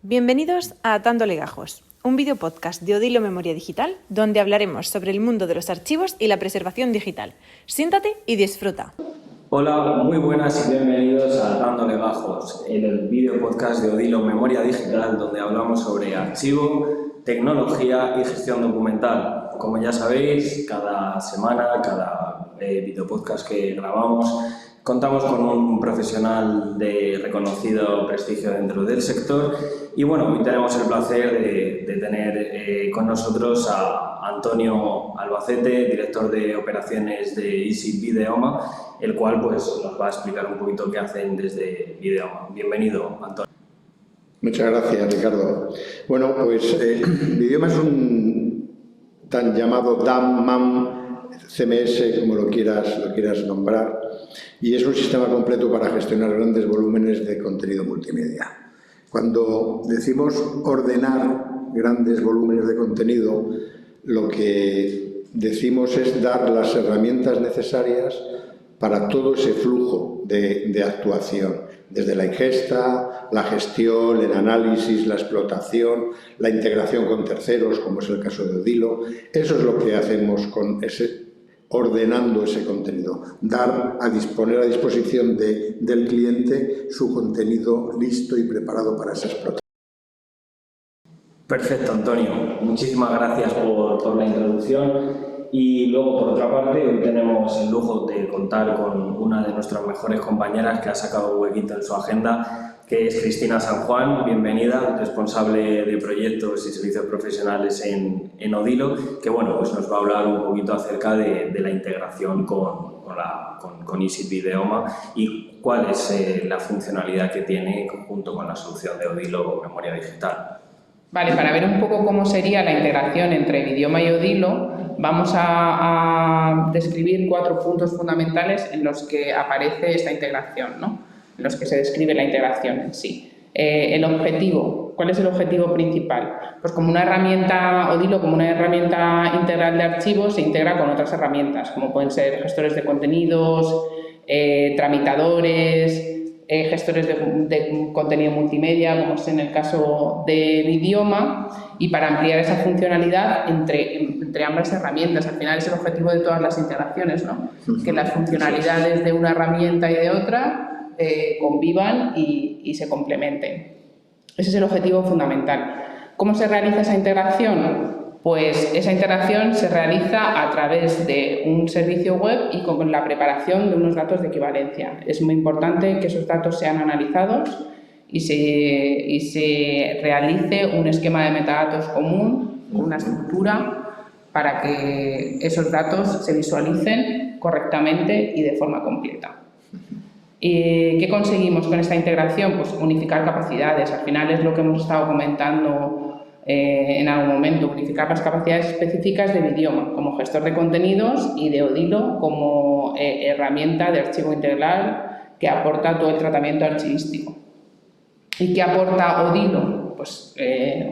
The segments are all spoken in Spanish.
Bienvenidos a Atando Legajos, un video podcast de Odilo Memoria Digital donde hablaremos sobre el mundo de los archivos y la preservación digital. Siéntate y disfruta. Hola, muy buenas y bienvenidos a Atando Legajos, el video podcast de Odilo Memoria Digital donde hablamos sobre archivo, tecnología y gestión documental. Como ya sabéis, cada semana, cada video podcast que grabamos, contamos con un profesional de reconocido prestigio dentro del sector y bueno, hoy tenemos el placer de tener con nosotros a Antonio Albacete, director de operaciones de Easy Videoma, el cual pues nos va a explicar un poquito qué hacen desde Videoma. Bienvenido, Antonio. Muchas gracias, Ricardo. Bueno, pues Videoma es un tan llamado DAM, MAM, CMS, como lo quieras nombrar, y es un sistema completo para gestionar grandes volúmenes de contenido multimedia. Cuando decimos ordenar grandes volúmenes de contenido, lo que decimos es dar las herramientas necesarias para todo ese flujo de actuación, desde la ingesta, la gestión, el análisis, la explotación, la integración con terceros, como es el caso de Odilo. Eso es lo que hacemos ordenando ese contenido, poner a disposición del cliente su contenido listo y preparado para esa explotación. Perfecto, Antonio. Muchísimas gracias por la introducción. Y luego, por otra parte, hoy tenemos el lujo de contar con una de nuestras mejores compañeras que ha sacado un huequito en su agenda, que es Cristina San Juan. Bienvenida, responsable de proyectos y servicios profesionales en Odilo, que bueno, pues nos va a hablar un poquito acerca de la integración con Easy Videoma y cuál es la funcionalidad que tiene junto con la solución de Odilo Memoria Digital. Vale, para ver un poco cómo sería la integración entre Videoma y Odilo, vamos a describir 4 puntos fundamentales en los que aparece esta integración, ¿no? En los que se describe la integración en sí. El objetivo, ¿cuál es el objetivo principal? Pues como una herramienta, Odilo como una herramienta integral de archivos se integra con otras herramientas, como pueden ser gestores de contenidos, tramitadores, gestores de contenido multimedia, como es en el caso de Videoma, y para ampliar esa funcionalidad entre ambas herramientas. Al final es el objetivo de todas las integraciones, ¿no? Que las funcionalidades de una herramienta y de otra convivan y se complementen. Ese es el objetivo fundamental. ¿Cómo se realiza esa integración? Pues esa integración se realiza a través de un servicio web y con la preparación de unos datos de equivalencia. Es muy importante que esos datos sean analizados y se realice un esquema de metadatos común, una estructura, para que esos datos se visualicen correctamente y de forma completa. ¿Qué conseguimos con esta integración? Pues unificar capacidades. Al final es lo que hemos estado comentando en algún momento, unificar las capacidades específicas de Videoma como gestor de contenidos y de Odilo como herramienta de archivo integral que aporta todo el tratamiento archivístico. ¿Y qué aporta Odilo? Pues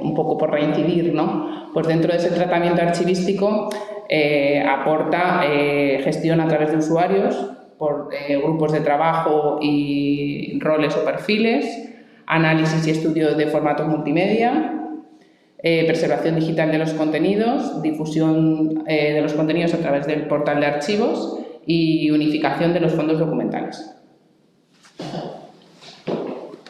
un poco por reincidir, ¿no? Pues dentro de ese tratamiento archivístico aporta gestión a través de usuarios por grupos de trabajo y roles o perfiles, análisis y estudio de formatos multimedia, preservación digital de los contenidos, difusión de los contenidos a través del portal de archivos y unificación de los fondos documentales.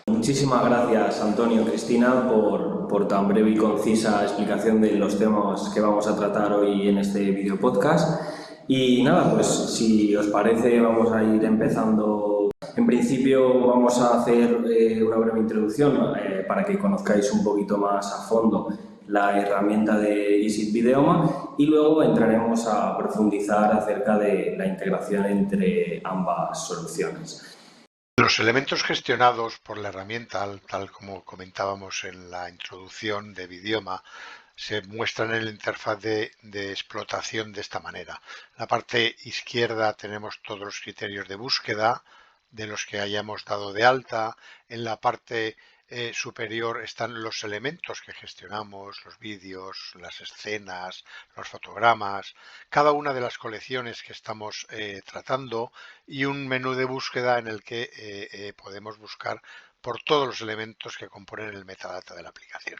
Muchísimas gracias, Antonio y Cristina, por tan breve y concisa explicación de los temas que vamos a tratar hoy en este video podcast. Y nada, pues si os parece vamos a ir empezando. En principio vamos a hacer una breve introducción para que conozcáis un poquito más a fondo la herramienta de Easy Videoma y luego entraremos a profundizar acerca de la integración entre ambas soluciones. Los elementos gestionados por la herramienta, tal como comentábamos en la introducción de Videoma, se muestran en la interfaz de explotación de esta manera. En la parte izquierda tenemos todos los criterios de búsqueda de los que hayamos dado de alta. En la parte superior están los elementos que gestionamos, los vídeos, las escenas, los fotogramas, cada una de las colecciones que estamos tratando, y un menú de búsqueda en el que podemos buscar por todos los elementos que componen el metadata de la aplicación.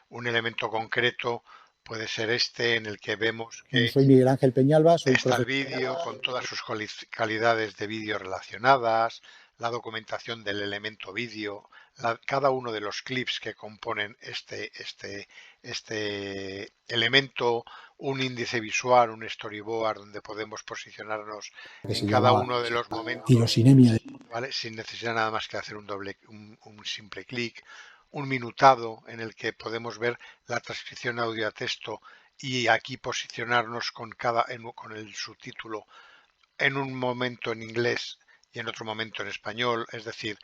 Un elemento concreto puede ser este, en el que vemos que soy Miguel Ángel Peñalba, soy está el profesor. vídeo con todas sus calidades de vídeo relacionadas, la documentación del elemento vídeo, cada uno de los clips que componen este elemento, un índice visual, un storyboard donde podemos posicionarnos en cada uno de los momentos, Tirosinemia. ¿vale? Sin necesidad nada más que hacer un simple clic, un minutado en el que podemos ver la transcripción audio a texto y aquí posicionarnos con el subtítulo en un momento en inglés y en otro momento en español, es decir,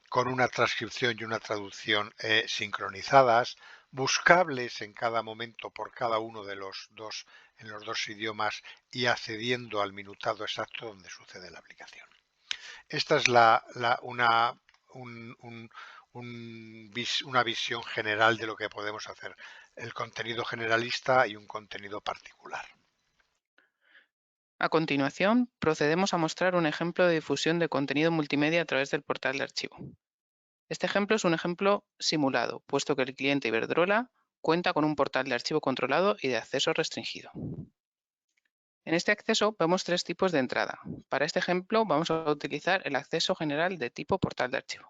con una transcripción y una traducción sincronizadas, buscables en cada momento por cada uno de los dos idiomas y accediendo al minutado exacto donde sucede la aplicación. Esta es una visión general de lo que podemos hacer, el contenido generalista y un contenido particular. A continuación, procedemos a mostrar un ejemplo de difusión de contenido multimedia a través del portal de archivo. Este ejemplo es un ejemplo simulado, puesto que el cliente Iberdrola cuenta con un portal de archivo controlado y de acceso restringido. En este acceso vemos tres tipos de entrada. Para este ejemplo vamos a utilizar el acceso general de tipo portal de archivo.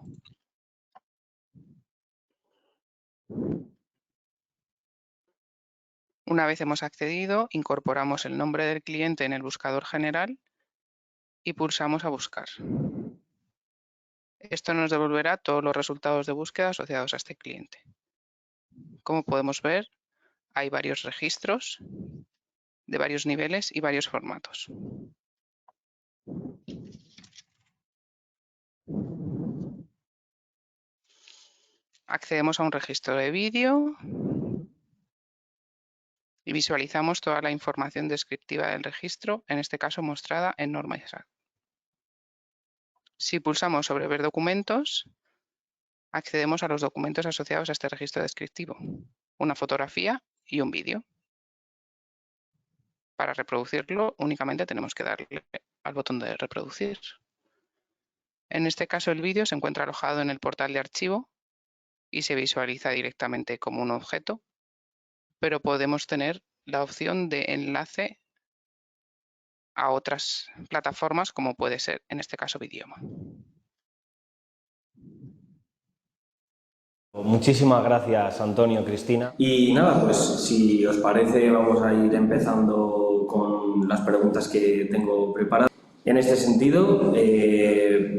Una vez hemos accedido, incorporamos el nombre del cliente en el buscador general y pulsamos a buscar. Esto nos devolverá todos los resultados de búsqueda asociados a este cliente. Como podemos ver, hay varios registros de varios niveles y varios formatos. Accedemos a un registro de vídeo y visualizamos toda la información descriptiva del registro, en este caso mostrada en norma ISAC. Si pulsamos sobre ver documentos, accedemos a los documentos asociados a este registro descriptivo, una fotografía y un vídeo. Para reproducirlo únicamente tenemos que darle al botón de reproducir. En este caso el vídeo se encuentra alojado en el portal de archivo y se visualiza directamente como un objeto, pero podemos tener la opción de enlace a otras plataformas como puede ser en este caso Videoma. Muchísimas gracias, Antonio, Cristina. Y nada, pues si os parece vamos a ir empezando con las preguntas que tengo preparadas. En este sentido,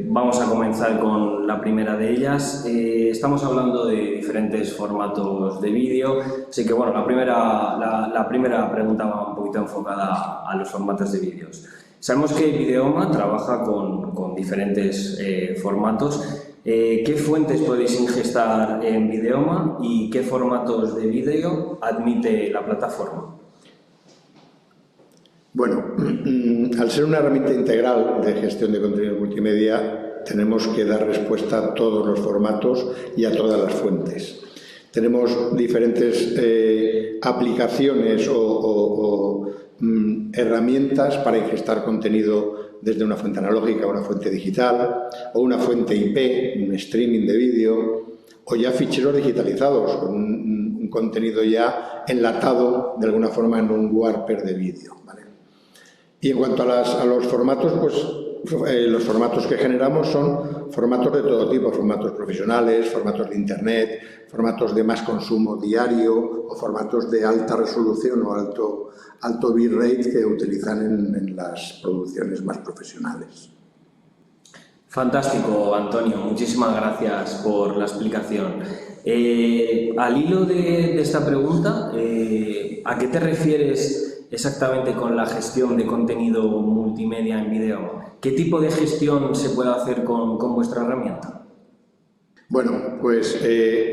vamos a comenzar con la primera de ellas. Estamos hablando de diferentes formatos de vídeo, así que bueno, la primera pregunta va un poquito enfocada a los formatos de vídeos. Sabemos que Videoma trabaja con diferentes formatos. ¿Qué fuentes podéis ingestar en Videoma y qué formatos de vídeo admite la plataforma? Bueno, al ser una herramienta integral de gestión de contenido multimedia, tenemos que dar respuesta a todos los formatos y a todas las fuentes. Tenemos diferentes aplicaciones o herramientas para ingestar contenido desde una fuente analógica a una fuente digital, o una fuente IP, un streaming de vídeo, o ya ficheros digitalizados, con un contenido ya enlatado de alguna forma en un Warper de vídeo, ¿vale? Y en cuanto a los formatos, pues los formatos que generamos son formatos de todo tipo, formatos profesionales, formatos de internet, formatos de más consumo diario o formatos de alta resolución o alto bitrate que utilizan en las producciones más profesionales. Fantástico, Antonio. Muchísimas gracias por la explicación. Al hilo de esta pregunta, ¿a qué te refieres exactamente con la gestión de contenido multimedia en Videoma? ¿Qué tipo de gestión se puede hacer con vuestra herramienta? Bueno, pues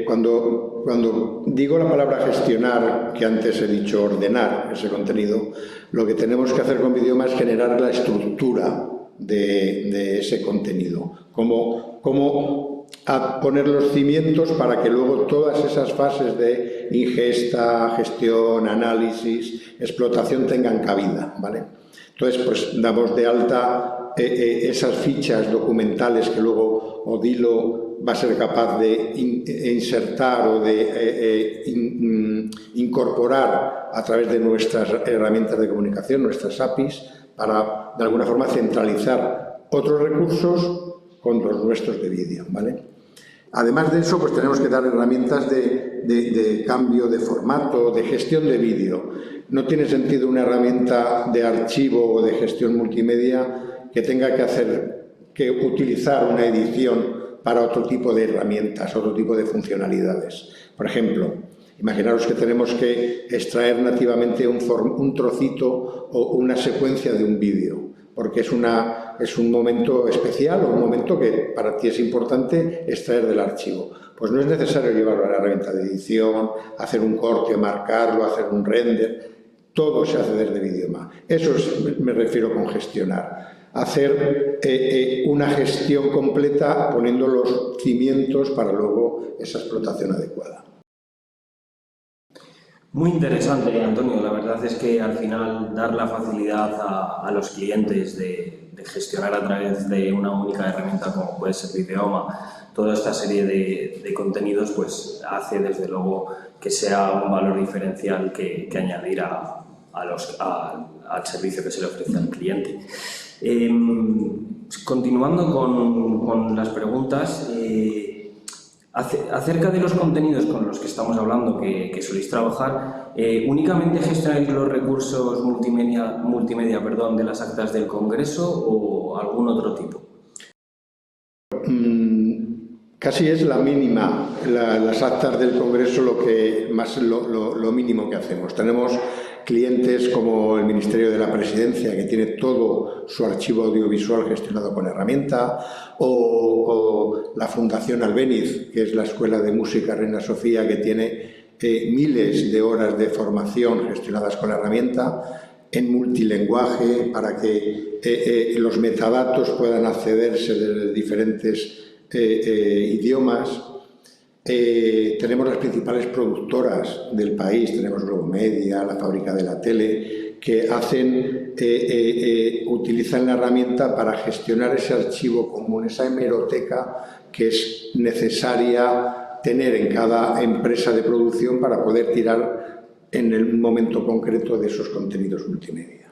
cuando digo la palabra gestionar, que antes he dicho ordenar ese contenido, lo que tenemos que hacer con Videoma es generar la estructura de ese contenido. Cómo a poner los cimientos para que luego todas esas fases de ingesta, gestión, análisis, explotación tengan cabida, ¿vale? Entonces, pues damos de alta esas fichas documentales que luego Odilo va a ser capaz de insertar o de incorporar a través de nuestras herramientas de comunicación, nuestras APIs, para de alguna forma centralizar otros recursos con los nuestros de vídeo, ¿vale? Además de eso, pues tenemos que dar herramientas de cambio de formato, de gestión de vídeo. No tiene sentido una herramienta de archivo o de gestión multimedia que tenga que utilizar una edición para otro tipo de herramientas, otro tipo de funcionalidades. Por ejemplo, imaginaros que tenemos que extraer nativamente un trocito o una secuencia de un vídeo, porque es un momento especial o un momento que para ti es importante extraer del archivo. Pues no es necesario llevarlo a la herramienta de edición, hacer un corte, marcarlo, hacer un render. Todo se hace desde Videoma. Eso me refiero con gestionar. Hacer una gestión completa poniendo los cimientos para luego esa explotación adecuada. Muy interesante, Antonio. La verdad es que al final dar la facilidad a los clientes de gestionar a través de una única herramienta como puede ser Videoma toda esta serie de contenidos, pues hace desde luego que sea un valor diferencial que añadir al servicio que se le ofrece al cliente. Continuando con las preguntas, acerca de los contenidos con los que estamos hablando, que soléis trabajar, ¿únicamente gestionáis los recursos multimedia de las actas del Congreso o algún otro tipo? Casi es la mínima, las actas del Congreso lo mínimo que hacemos. Tenemos clientes como el Ministerio de la Presidencia, que tiene todo su archivo audiovisual gestionado con herramienta, o la Fundación Albéniz, que es la Escuela de Música Reina Sofía, que tiene miles de horas de formación gestionadas con herramienta, en multilingüaje, para que los metadatos puedan accederse desde diferentes idiomas. Tenemos las principales productoras del país, tenemos Globomedia, la Fábrica de la Tele, que utilizan la herramienta para gestionar ese archivo común, esa hemeroteca que es necesaria tener en cada empresa de producción para poder tirar en el momento concreto de esos contenidos multimedia.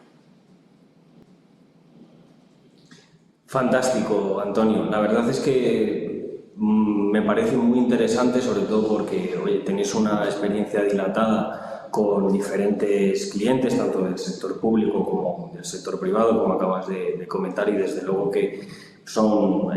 Fantástico, Antonio. La verdad es que me parece muy interesante, sobre todo porque tenéis una experiencia dilatada con diferentes clientes, tanto del sector público como del sector privado, como acabas de comentar, y desde luego que son,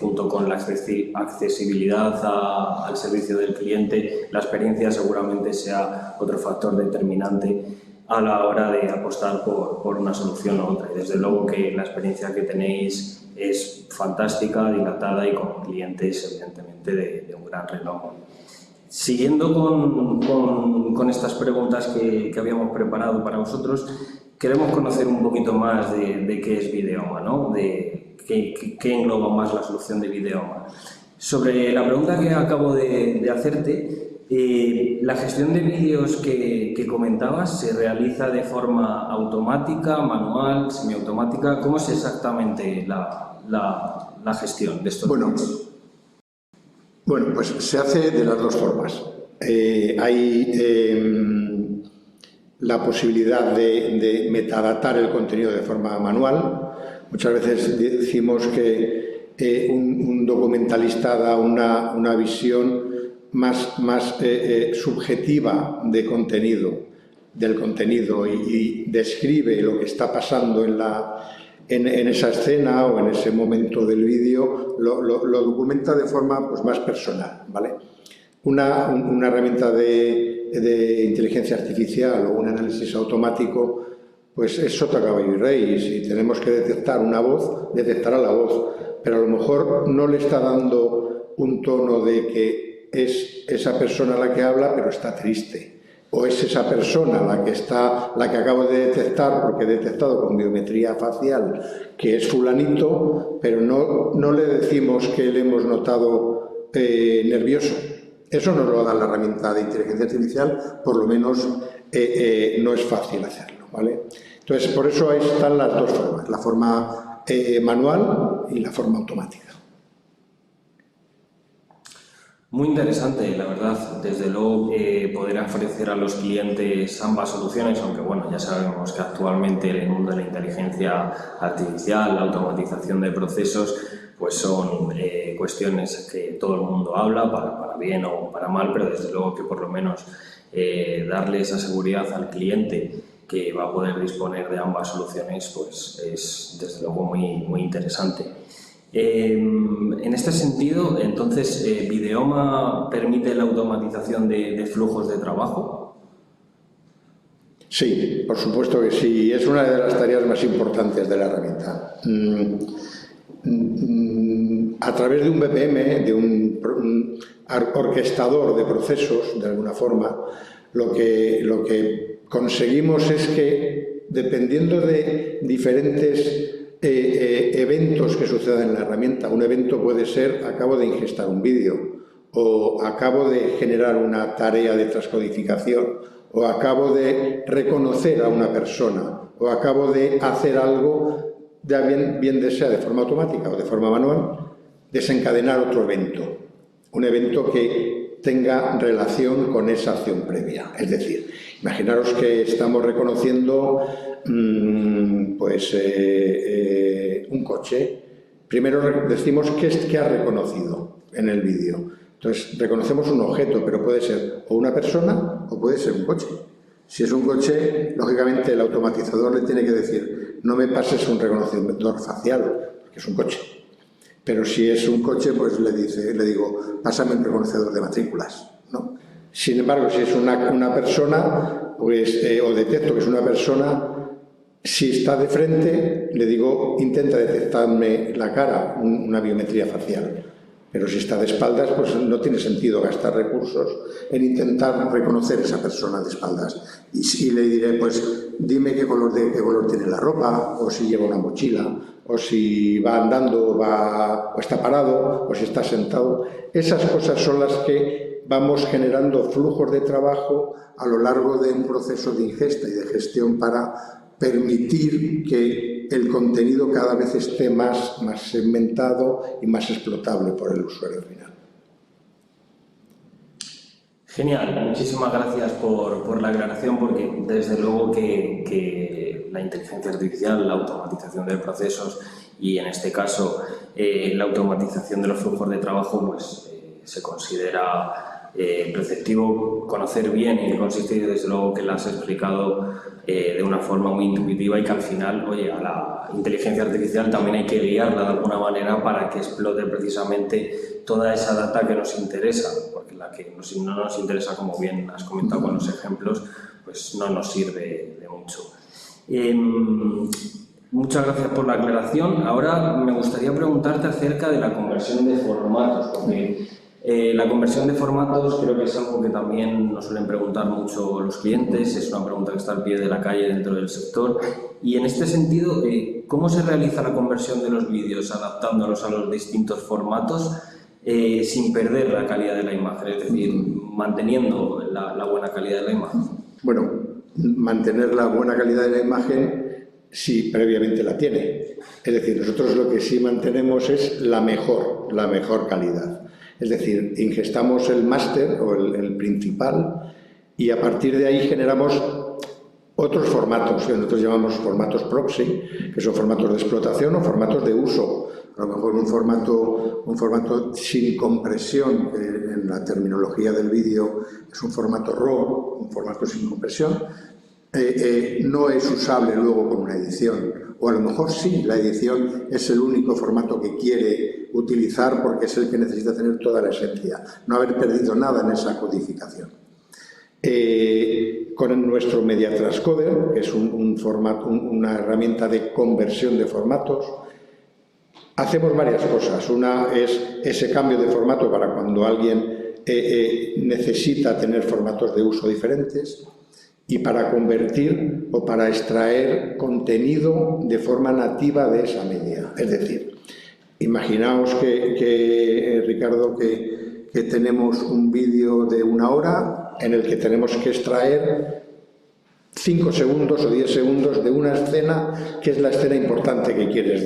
junto con la accesibilidad al servicio del cliente, la experiencia seguramente sea otro factor determinante a la hora de apostar por una solución u otra. Y desde luego que la experiencia que tenéis es fantástica, dilatada y con clientes evidentemente de un gran renombre. Siguiendo con estas preguntas que habíamos preparado para vosotros, queremos conocer un poquito más de qué es Videoma, ¿no? De qué engloba más la solución de Videoma. Sobre la pregunta que acabo de hacerte, la gestión de vídeos que comentabas se realiza de forma automática, manual, semiautomática. ¿Cómo es exactamente la gestión de estos vídeos? Bueno, pues se hace de las dos formas. Hay la posibilidad de metadatar el contenido de forma manual. Muchas veces decimos que un documentalista da una visión más subjetiva del contenido y describe lo que está pasando en esa escena o en ese momento del vídeo, lo documenta de forma pues, más personal, ¿vale? Una herramienta de inteligencia artificial o un análisis automático, pues es sota, caballo y rey. Si tenemos que detectar una voz, detectará la voz, pero a lo mejor no le está dando un tono de que es esa persona la que habla pero está triste, o es esa persona la que acabo de detectar porque he detectado con biometría facial que es fulanito, pero no le decimos que le hemos notado nervioso. Eso nos lo da la herramienta de inteligencia artificial, por lo menos no es fácil hacerlo, ¿vale? Entonces, por eso ahí están las dos formas, la forma manual y la forma automática. Muy interesante, la verdad. Desde luego, poder ofrecer a los clientes ambas soluciones, aunque bueno, ya sabemos que actualmente en el mundo de la inteligencia artificial, la automatización de procesos, pues son cuestiones que todo el mundo habla, para bien o para mal, pero desde luego que por lo menos darle esa seguridad al cliente que va a poder disponer de ambas soluciones, pues es desde luego muy interesante. En este sentido, entonces, ¿Videoma permite la automatización de flujos de trabajo? Sí, por supuesto que sí. Es una de las tareas más importantes de la herramienta. A través de un BPM, de un orquestador de procesos, de alguna forma, lo que conseguimos es que, dependiendo de diferentes eventos que sucedan en la herramienta, un evento puede ser acabo de ingestar un vídeo, o acabo de generar una tarea de transcodificación, o acabo de reconocer a una persona, o acabo de hacer algo, bien sea de forma automática o de forma manual, desencadenar otro evento, un evento que tenga relación con esa acción previa. Es decir, imaginaros que estamos reconociendo un coche. Primero decimos qué ha reconocido en el vídeo. Entonces, reconocemos un objeto, pero puede ser o una persona o puede ser un coche. Si es un coche, lógicamente el automatizador le tiene que decir no me pases un reconocedor facial, porque es un coche. Pero si es un coche, pues le digo, pásame un reconocedor de matrículas, ¿no? Sin embargo, si es una persona, pues, o detecto que es una persona, si está de frente, le digo, intenta detectarme la cara, una biometría facial. Pero si está de espaldas, pues no tiene sentido gastar recursos en intentar reconocer a esa persona de espaldas. Y le diré, pues, dime qué color tiene la ropa, o si lleva una mochila, o si va andando, o está parado, o si está sentado. Esas cosas son las que vamos generando flujos de trabajo a lo largo de un proceso de ingesta y de gestión para permitir que el contenido cada vez esté más segmentado y más explotable por el usuario final. Genial, muchísimas gracias por la aclaración, porque desde luego que la inteligencia artificial, la automatización de procesos y en este caso la automatización de los flujos de trabajo, pues se considera preceptivo conocer bien en qué consiste, y desde luego que la has explicado de una forma muy intuitiva, y que al final, oye, a la inteligencia artificial también hay que guiarla de alguna manera para que explote precisamente toda esa data que nos interesa, porque la que no nos interesa, como bien has comentado con los ejemplos, pues no nos sirve de mucho. Muchas gracias por la aclaración. Ahora me gustaría preguntarte acerca de la conversión de formatos, porque la conversión de formatos creo que es algo que también nos suelen preguntar mucho los clientes, es una pregunta que está al pie de la calle dentro del sector, y en este sentido, ¿cómo se realiza la conversión de los vídeos adaptándolos a los distintos formatos sin perder la calidad de la imagen, es decir, manteniendo la buena calidad de la imagen? Bueno, mantener la buena calidad de la imagen si previamente la tiene. Es decir, nosotros lo que sí mantenemos es la mejor calidad. Es decir, ingestamos el máster o el principal, y a partir de ahí generamos otros formatos que nosotros llamamos formatos proxy, que son formatos de explotación o formatos de uso. A lo mejor un formato sin compresión, que en la terminología del vídeo es un formato RAW, un formato sin compresión, no es usable luego con una edición. O a lo mejor sí, la edición es el único formato que quiere utilizar porque es el que necesita tener toda la esencia, no haber perdido nada en esa codificación. Con nuestro Media Transcoder, que es una herramienta de conversión de formatos, hacemos varias cosas. Una es ese cambio de formato para cuando alguien necesita tener formatos de uso diferentes, y para convertir o para extraer contenido de forma nativa de esa media. Es decir, imaginaos Ricardo, que que tenemos un vídeo de 1 hora en el que tenemos que extraer 5 segundos o 10 segundos de una escena que es la escena importante que quieres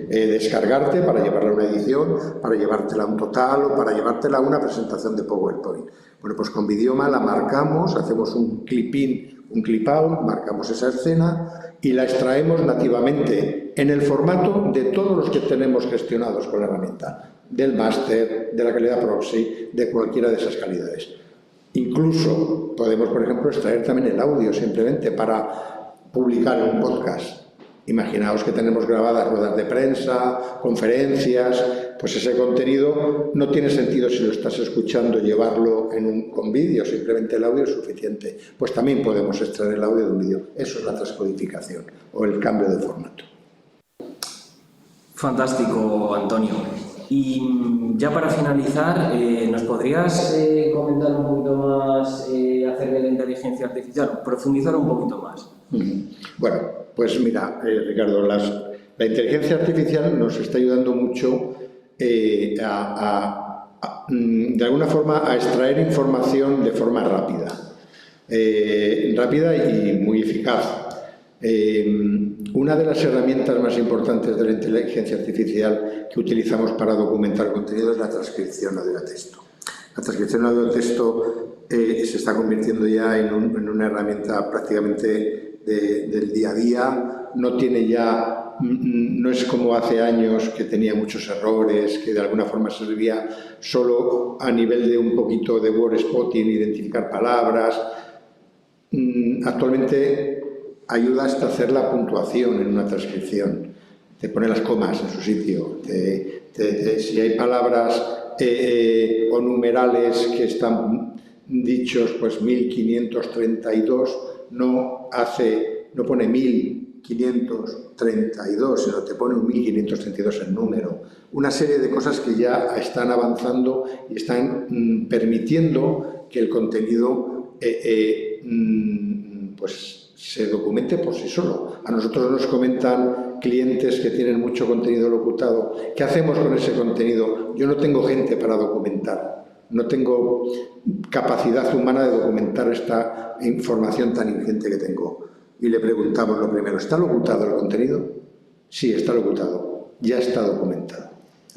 descargarte para llevarla a una edición, para llevártela a un total o para llevártela a una presentación de PowerPoint. Bueno, pues con Videoma la marcamos, hacemos un clip-in, un clip-out, marcamos esa escena y la extraemos nativamente en el formato de todos los que tenemos gestionados con la herramienta, del máster, de la calidad proxy, de cualquiera de esas calidades. Incluso podemos, por ejemplo, extraer también el audio simplemente para publicar en un podcast. Imaginaos que tenemos grabadas ruedas de prensa, conferencias, pues ese contenido no tiene sentido si lo estás escuchando llevarlo con vídeo, simplemente el audio es suficiente. Pues también podemos extraer el audio de un vídeo. Eso es la transcodificación o el cambio de formato. Fantástico, Antonio. Y ya para finalizar, ¿nos podrías comentar un poquito más acerca de la inteligencia artificial? Profundizar un poquito más. Bueno, pues mira, Ricardo, la inteligencia artificial nos está ayudando mucho de alguna forma a extraer información de forma rápida y muy eficaz. Una de las herramientas más importantes de la inteligencia artificial que utilizamos para documentar contenido es la transcripción audio-texto. La transcripción audio-texto se está convirtiendo ya en una herramienta prácticamente del día a día. No es como hace años que tenía muchos errores, que de alguna forma servía solo a nivel de un poquito de word spotting, identificar palabras. Actualmente ayuda hasta hacer la puntuación en una transcripción, te pone las comas en su sitio, si hay palabras o numerales que están dichos, pues 1532, no pone 1532, sino te pone un 1532 en número. Una serie de cosas que ya están avanzando y están permitiendo que el contenido pues se documente por sí solo. A nosotros nos comentan clientes que tienen mucho contenido locutado. ¿Qué hacemos con ese contenido? Yo no tengo gente para documentar. No tengo capacidad humana de documentar esta información tan ingente que tengo. Y le preguntamos lo primero, ¿está locutado el contenido? Sí, está locutado. Ya está documentado.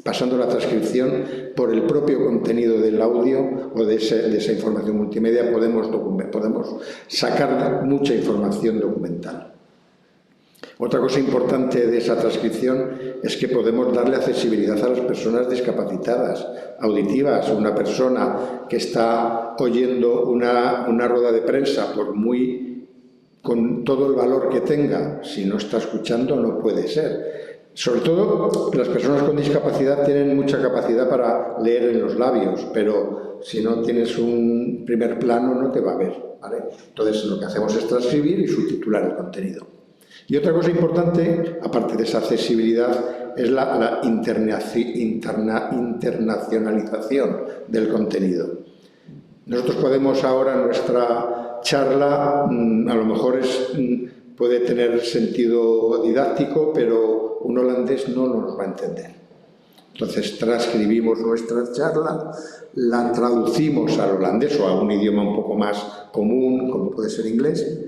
Pasando la transcripción por el propio contenido del audio o de esa información multimedia podemos sacar mucha información documental. Otra cosa importante de esa transcripción es que podemos darle accesibilidad a las personas discapacitadas, auditivas. Una persona que está oyendo una rueda de prensa, con todo el valor que tenga, si no está escuchando no puede ser. Sobre todo, las personas con discapacidad tienen mucha capacidad para leer en los labios, pero si no tienes un primer plano no te va a ver, ¿vale? Entonces, lo que hacemos es transcribir y subtitular el contenido. Y otra cosa importante, aparte de esa accesibilidad, es la internacionalización del contenido. Nosotros podemos ahora, nuestra charla, a lo mejor puede tener sentido didáctico, pero un holandés no nos va a entender. Entonces transcribimos nuestra charla, la traducimos al holandés o a un idioma un poco más común, como puede ser inglés,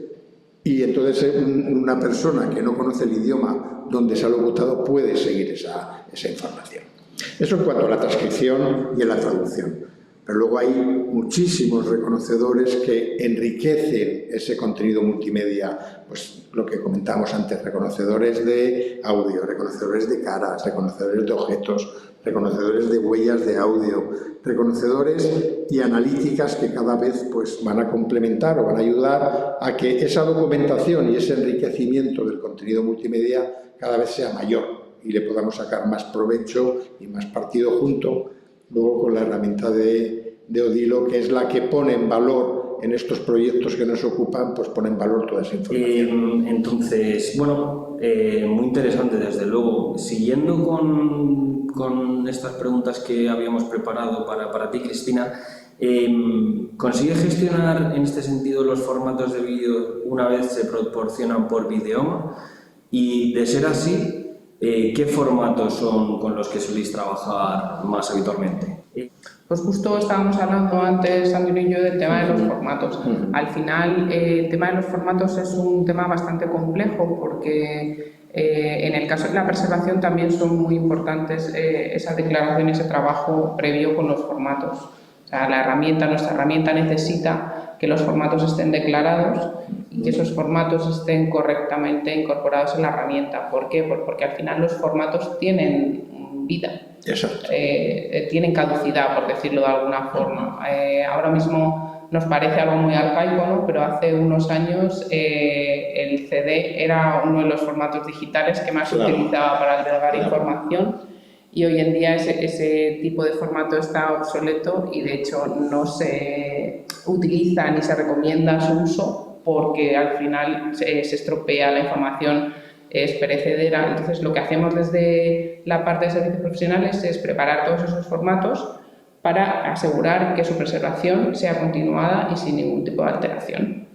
y entonces una persona que no conoce el idioma donde se ha locutado puede seguir esa información. Eso en cuanto a la transcripción y a la traducción. Pero luego hay muchísimos reconocedores que enriquecen ese contenido multimedia, pues lo que comentamos antes, reconocedores de audio, reconocedores de caras, reconocedores de objetos, reconocedores de huellas de audio, reconocedores y analíticas que cada vez pues, van a complementar o van a ayudar a que esa documentación y ese enriquecimiento del contenido multimedia cada vez sea mayor y le podamos sacar más provecho y más partido junto luego con la herramienta de Odilo, que es la que pone en valor en estos proyectos que nos ocupan, pues pone en valor toda esa información. Entonces, bueno, muy interesante desde luego. Siguiendo con estas preguntas que habíamos preparado para ti, Cristina, ¿consigue gestionar en este sentido los formatos de vídeo una vez se proporcionan por Videoma? Y de ser así, ¿qué formatos son con los que soléis trabajar más habitualmente? Pues justo estábamos hablando antes, Antonio y yo, del tema de los formatos. Al final, el tema de los formatos es un tema bastante complejo porque en el caso de la preservación también son muy importantes esa declaración y ese trabajo previo con los formatos. O sea, nuestra herramienta necesita que los formatos estén declarados y que esos formatos estén correctamente incorporados en la herramienta. ¿Por qué? Pues porque al final los formatos tienen vida. Exacto. Tienen caducidad, por decirlo de alguna forma. Ahora mismo nos parece algo muy arcaico, ¿no? Pero hace unos años el CD era uno de los formatos digitales que más se utilizaba para agregar información, y hoy en día ese tipo de formato está obsoleto y de hecho no se utiliza ni se recomienda su uso porque al final se estropea la información, es perecedera. Entonces lo que hacemos desde la parte de servicios profesionales es preparar todos esos formatos para asegurar que su preservación sea continuada y sin ningún tipo de alteración.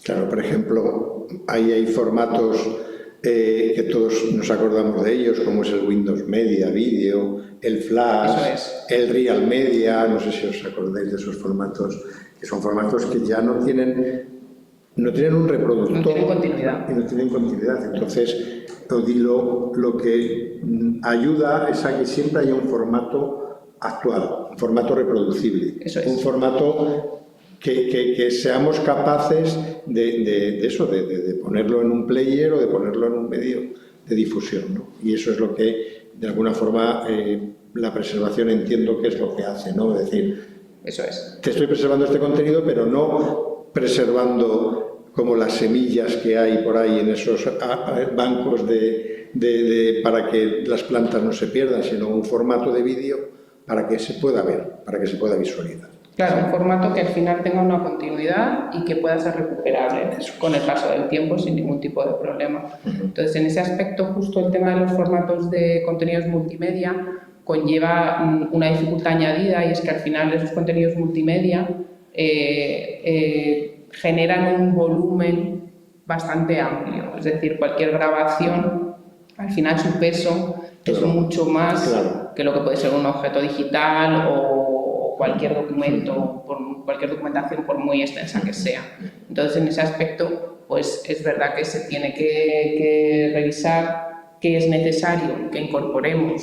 Claro, por ejemplo, hay formatos que todos nos acordamos de ellos, como es el Windows Media Video, el Flash, el Real Media, no sé si os acordáis de esos formatos, que son formatos que ya no tienen un reproductor. No tienen continuidad. Y no tienen continuidad. Entonces, Odilo lo que ayuda es a que siempre haya un formato actual, un formato reproducible. Eso es. Un formato que seamos capaces de ponerlo en un player o de ponerlo en un medio de difusión, ¿no? Y eso es lo que, de alguna forma, la preservación entiendo que es lo que hace, ¿no? Es decir, eso es. Te estoy preservando este contenido, pero no preservando como las semillas que hay por ahí en esos bancos para que las plantas no se pierdan, sino un formato de vídeo para que se pueda ver, para que se pueda visualizar. Claro, un formato que al final tenga una continuidad y que pueda ser recuperable con el paso del tiempo sin ningún tipo de problema. Entonces, en ese aspecto, justo el tema de los formatos de contenidos multimedia conlleva una dificultad añadida, y es que al final esos contenidos multimedia generan un volumen bastante amplio. Es decir, cualquier grabación, al final su peso es mucho más que lo que puede ser un objeto digital o cualquier documento, cualquier documentación, por muy extensa que sea. Entonces, en ese aspecto, pues es verdad que se tiene que revisar qué es necesario que incorporemos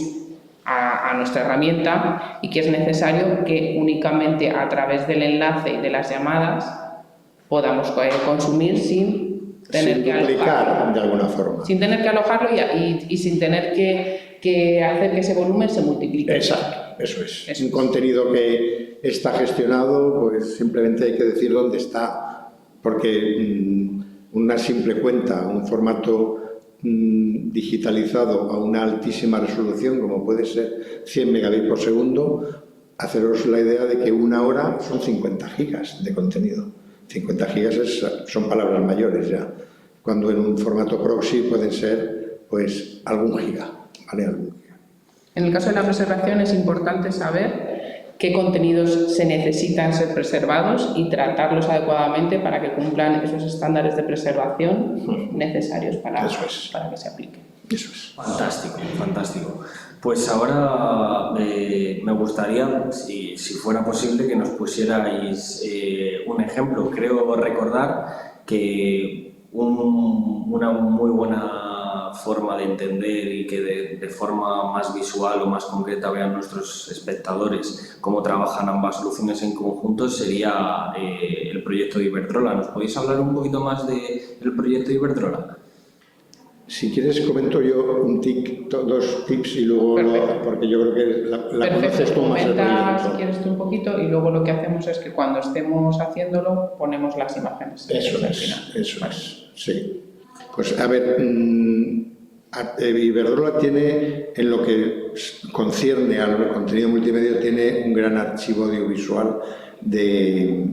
a nuestra herramienta y qué es necesario que únicamente a través del enlace y de las llamadas podamos consumir sin tener que duplicar de alguna forma. Sin tener que alojarlo y sin tener que hacer que ese volumen se multiplique. Exacto. Eso es. Un contenido que está gestionado, pues simplemente hay que decir dónde está, porque una simple cuenta, un formato digitalizado a una altísima resolución, como puede ser 100 megabits por segundo, haceros la idea de que una hora son 50 gigas de contenido. 50 gigas son palabras mayores ya, cuando en un formato proxy pueden ser pues algún giga, ¿vale? En el caso de la preservación es importante saber qué contenidos se necesitan ser preservados y tratarlos adecuadamente para que cumplan esos estándares de preservación necesarios para que se apliquen. Eso es. Fantástico, fantástico. Pues ahora me gustaría, si fuera posible, que nos pusierais un ejemplo. Creo recordar que una muy buena forma de entender y que de forma más visual o más concreta vean nuestros espectadores cómo trabajan ambas soluciones en conjunto sería el proyecto de Iberdrola. ¿Nos podéis hablar un poquito más del proyecto de Iberdrola? Si quieres comento yo dos tips y luego porque yo creo que la conoces tú más el proyecto. Si quieres tú un poquito y luego lo que hacemos es que cuando estemos haciéndolo ponemos las imágenes. Eso es, sí. Pues a ver, Iberdrola tiene, en lo que concierne al contenido multimedia, tiene un gran archivo audiovisual de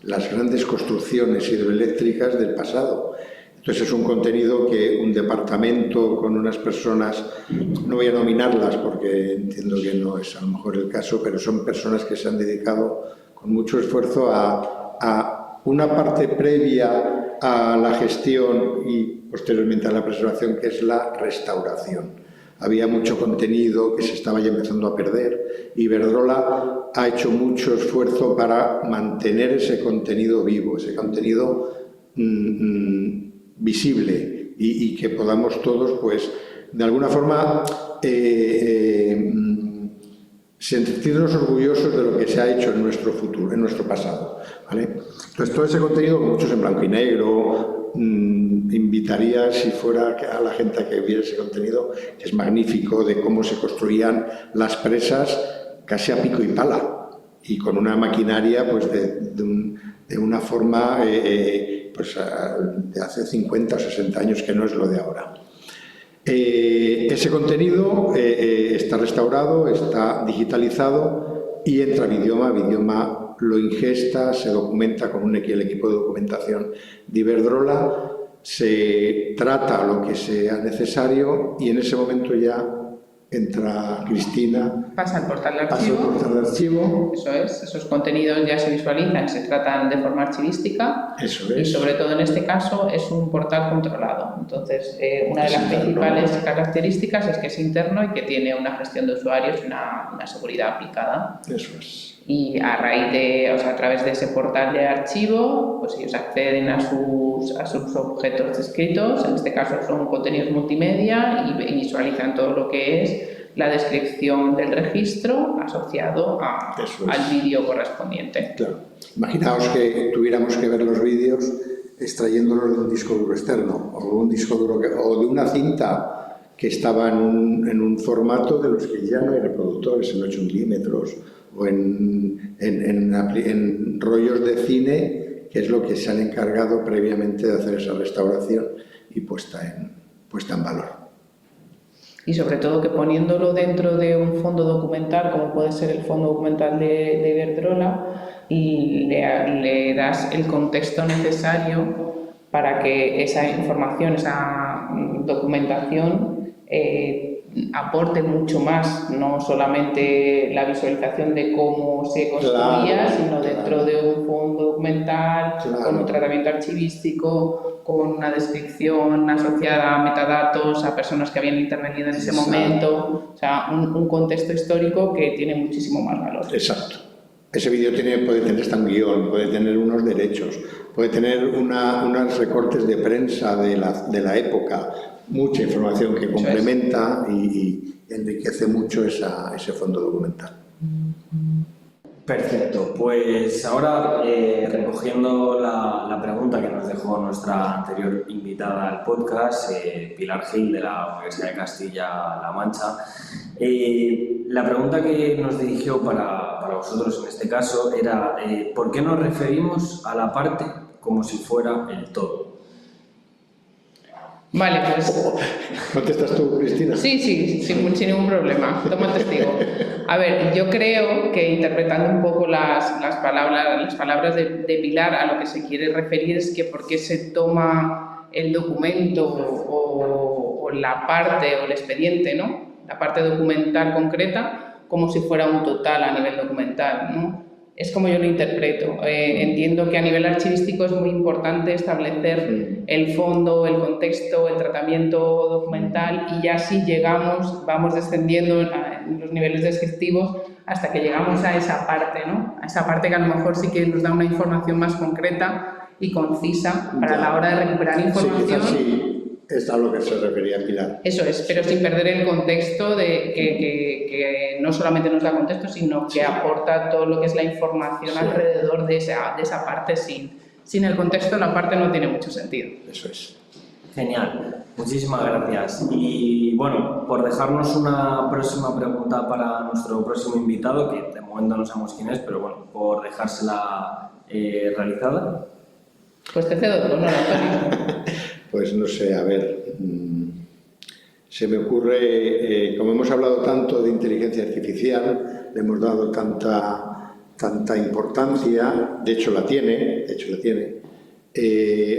las grandes construcciones hidroeléctricas del pasado. Entonces es un contenido que un departamento con unas personas, no voy a nominarlas porque entiendo que no es a lo mejor el caso, pero son personas que se han dedicado con mucho esfuerzo a una parte previa a la gestión y posteriormente a la preservación, que es la restauración. había mucho contenido que se estaba ya empezando a perder. Iberdrola ha hecho mucho esfuerzo para mantener ese contenido vivo, ese contenido visible y que podamos todos, pues, de alguna forma sentirnos orgullosos de lo que se ha hecho en nuestro futuro, en nuestro pasado, ¿vale? Entonces, todo ese contenido, muchos en blanco y negro, invitaría, si fuera a la gente a que viera ese contenido, que es magnífico, de cómo se construían las presas casi a pico y pala, y con una maquinaria pues de una forma pues, de hace 50 o 60 años, que no es lo de ahora. Ese contenido está restaurado, está digitalizado y entra Vidioma. Vidioma lo ingesta, se documenta con el equipo de documentación de Iberdrola, se trata lo que sea necesario y en ese momento ya entra Cristina. Pasa al portal de Pasa al archivo. portal de archivo. Eso es, esos contenidos ya se visualizan, se tratan de forma archivística. Eso es. Y sobre todo en este caso es un portal controlado. Entonces, una de las principales características es que es interno y que tiene una gestión de usuarios y una seguridad aplicada. Eso es. Y a raíz de, a través de ese portal de archivo, pues ellos acceden a sus objetos descritos, en este caso son contenidos multimedia, y visualizan todo lo que es la descripción del registro asociado al vídeo correspondiente. Claro. Imaginaos que tuviéramos que ver los vídeos extrayéndolos de un disco duro externo o de un disco duro o de una cinta que estaba en un formato de los que ya no hay reproductores en 8 milímetros o en rollos de cine, que es lo que se han encargado previamente de hacer esa restauración y puesta en valor. Y sobre todo que poniéndolo dentro de un fondo documental, como puede ser el fondo documental de Iberdrola, le das el contexto necesario para que esa información, esa documentación aporte mucho más, no solamente la visualización de cómo se construía, sino dentro de un fondo documental, con un tratamiento archivístico, con una descripción asociada a metadatos, a personas que habían intervenido en ese momento, o sea, un contexto histórico que tiene muchísimo más valor. Exacto. Ese vídeo puede tener hasta un guión, puede tener unos derechos, puede tener unos recortes de prensa de la época, mucha información que complementa y enriquece mucho ese fondo documental. Perfecto, pues ahora recogiendo la pregunta que nos dejó nuestra anterior invitada al podcast, Pilar Gil de la Universidad de Castilla-La Mancha, la pregunta que nos dirigió para vosotros en este caso era ¿por qué nos referimos a la parte como si fuera el todo? Vale, pues... ¿Contestas tú, Cristina? Sí, sin ningún problema. Toma testigo. A ver, yo creo que interpretando un poco las palabras de Pilar, a lo que se quiere referir es que por qué se toma el documento o la parte o el expediente, ¿no? La parte documental concreta como si fuera un total a nivel documental, ¿no? Es como yo lo interpreto. Entiendo que a nivel archivístico es muy importante establecer el fondo, el contexto, el tratamiento documental y ya si vamos descendiendo en los niveles descriptivos hasta que llegamos a esa parte, ¿no? A esa parte que a lo mejor sí que nos da una información más concreta y concisa para la hora de recuperar información. Sí, es a lo que se refería Pilar. Eso es, pero sin perder el contexto de que no solamente nos da contexto, sino que aporta todo lo que es la información alrededor de esa parte. Sin el contexto, la parte no tiene mucho sentido. Eso es. Genial, muchísimas gracias. Y bueno, por dejarnos una próxima pregunta para nuestro próximo invitado, que de momento no sabemos quién es, pero bueno, por dejársela realizada. Pues te cedo todo, ¿no, Antonio? Pues no sé, a ver, se me ocurre, como hemos hablado tanto de inteligencia artificial, le hemos dado tanta importancia, de hecho la tiene,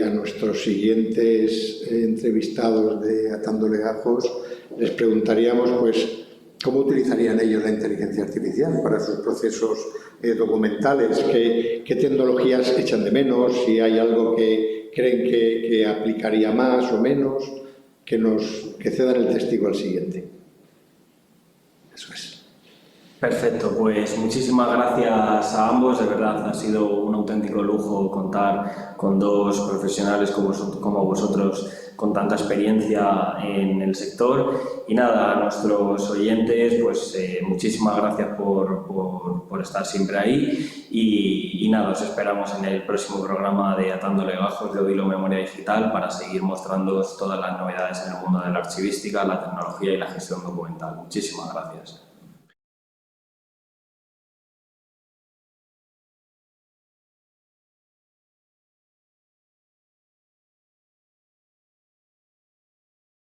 a nuestros siguientes entrevistados de Atando Legajos, les preguntaríamos, pues, ¿cómo utilizarían ellos la inteligencia artificial para sus procesos documentales? ¿Qué tecnologías echan de menos? Si hay algo que creen que aplicaría más o menos, que cedan el testigo al siguiente. Eso es. Perfecto, pues muchísimas gracias a ambos, de verdad ha sido un auténtico lujo contar con dos profesionales como vosotros con tanta experiencia en el sector y nada, a nuestros oyentes pues muchísimas gracias por estar siempre ahí y nada, os esperamos en el próximo programa de Atando Legajos de Odilo Memoria Digital para seguir mostrándoos todas las novedades en el mundo de la archivística, la tecnología y la gestión documental. Muchísimas gracias.